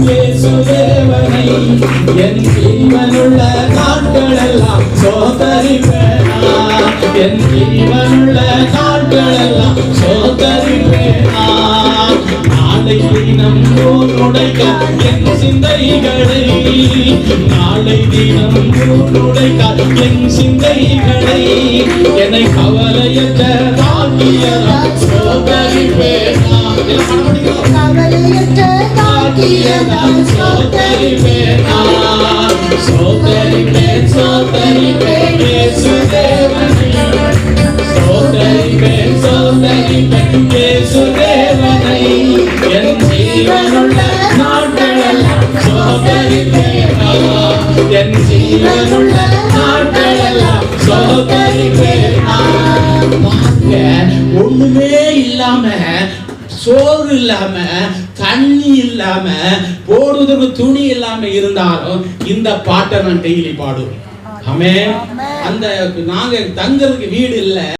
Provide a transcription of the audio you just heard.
இயேசுதேவனை என் ஜீவனுள்ள நாட்களெல்லாம் சோதரிப்பேனா, என் ஜீவனுள்ள நாட்களெல்லாம் சோதரிப்பேனா. நாளை தினம் உடைக்க என் சிந்தைகளை, நாளை தினம் உடைக்க என் சிந்தைகளை, என்னை கவலையற்ற தாக்கியதா சோதரிப்பேனா, கவலையற்ற தாக்கியதா சோதரிப்பேனா, சோதரிப்பேன் சோதரிப்பேன் இயேசுதேவனை, சோதரிப்பேன் சோதரிப்பேன் இயேசுதேவனை, என் ஜீவனுள்ள நாட்களெல்லாம் சோதரிப்பேனா, என் ஜீவனுள்ள நாட்களெல்லாம் சோதரிப்பேனா. ஒண்ணுமே இல்லாம, சோறு இல்லாம, தண்ணி இல்லாம, போடுவதற்கு துணி இல்லாம இருந்தாலும் இந்த பாட்டை நான் டெய்லி பாடுவேன். ஆமென். அந்த நாங்க தங்கறதுக்கு வீடு இல்ல.